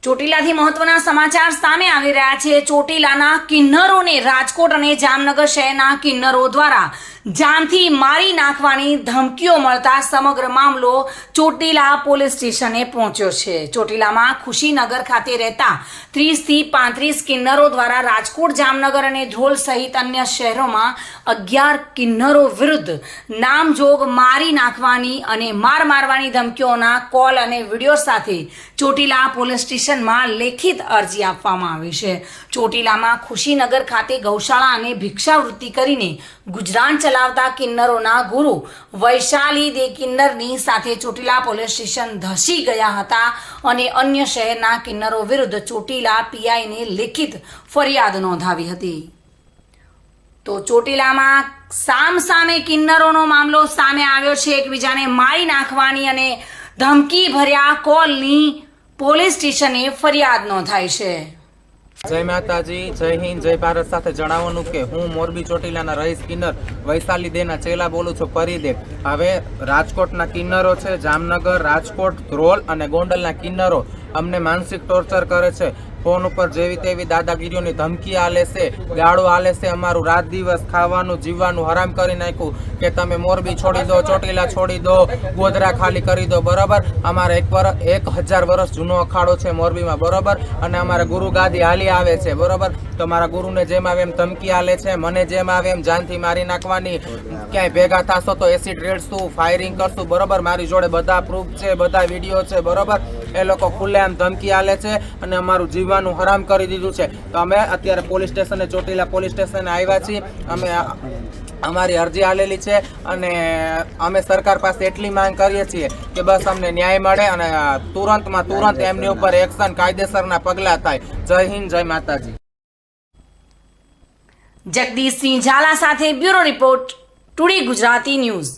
ચોટીલાથી મહત્વના સમાચાર સામે આવી રહ્યા છે। ચોટીલાના કિન્નરોને રાજકોટ અને જામનગર શહેરના કિન્નરો દ્વારા જાનથી મારી નાખવાની ધમકીઓ મળતા સમગ્ર મામલો ચોટીલા પોલીસ સ્ટેશને પહોંચ્યો છે। ચોટીલામાં ખુશીનગર ખાતે રહેતા 30 થી 35 કિન્નરો દ્વારા રાજકોટ, જામનગર અને ધ્રોલ સહિત અન્ય શહેરોમાં 11 કિન્નરો વિરુદ્ધ નામજોગ મારી નાખવાની અને મારવાની ધમકીઓના કોલ અને વિડીયો સાથે ચોટીલા પોલીસ સ્ટેશનમાં લેખિત અરજી આપવામાં આવી છે। ચોટીલામાં ખુશીનગર ખાતે ગૌશાળા અને ભિક્ષાવૃત્તિ કરીને ગુજરાન ચલાવતા કિન્નરોના ગુરુ વૈશાલી દે કિન્નરની સાથે ચોટીલા પોલીસ સ્ટેશન ધસી ગયા હતા અને અન્ય શહેરના કિન્નરો વિરુદ્ધ ચોટીલા પીઆઈને લેખિત ફરિયાદ નોંધાવી હતી। તો ચોટીલામાં સામે કિન્નરોનો મામલો સામે આવ્યો છે। એકબીજાને મારી નાખવાની અને ધમકી ભર્યા કોલની પોલીસ સ્ટેશને ફરિયાદ નોંધાઈ છે। જય માતાજી, જય હિન્દ, જય ભારત સાથે જણાવવાનું કે હું મોરબી ચોટીલાના રહીશ કિન્નર વૈશાલી દેના ચેલા બોલું છું પરિદેવ। હવે રાજકોટના કિન્નરો છે, જામનગર, રાજકોટ, ધ્રોલ અને ગોંડલના કિન્નરો અમને માનસિક ટોર્ચર કરે છે। ફોન ઉપર જેવી તેવી દાદાગીરીઓની ધમકી આલે છે, ગાળો આલે છે, અમારું રાત દિવસ ખાવાનું જીવવાનું હરામ કરી નાખ્યું કે તમે મોરબી છોડી દો, ચોટીલા છોડી દો, ગોધરા ખાલી કરી દો, બરોબર। અમારે 1000 વર્ષ જૂનો અખાડો છે મોરબીમાં, બરોબર। અને અમારે ગુરુ ગાદી હાલી આવે છે, બરોબર। તો મારા ગુરુને જેમ આવે એમ ધમકી આલે છે, મને જેમ આવે એમ જાનથી મારી નાખવાની। ક્યાંય ભેગા થશો તો એસિડ રેડશું, ફાયરિંગ કરશું, બરોબર। મારી જોડે બધા પ્રૂફ છે, બધા વિડીયો છે, બરોબર। એ લોકો ખુલ્લેઆમ ધમકી આલે છે અને અમારું જીવવાનું હરામ કરી દીધું છે। તો અમે અત્યારે પોલીસ સ્ટેશને, ચોટીલા પોલીસ સ્ટેશને આવ્યા છીએ। અમે અમારી અરજી આલેલી છે અને અમે સરકાર પાસે એટલી માંગ કરીએ છીએ કે બસ અમને ન્યાય મળે અને તુરંતમાં તુરંત એમની ઉપર એક્શન, કાયદેસરના પગલાં થાય। જય હિન્દ, જય માતાજી। જગદીશ સિંહ ઝાલા સાથે bureau report, today Gujarati news.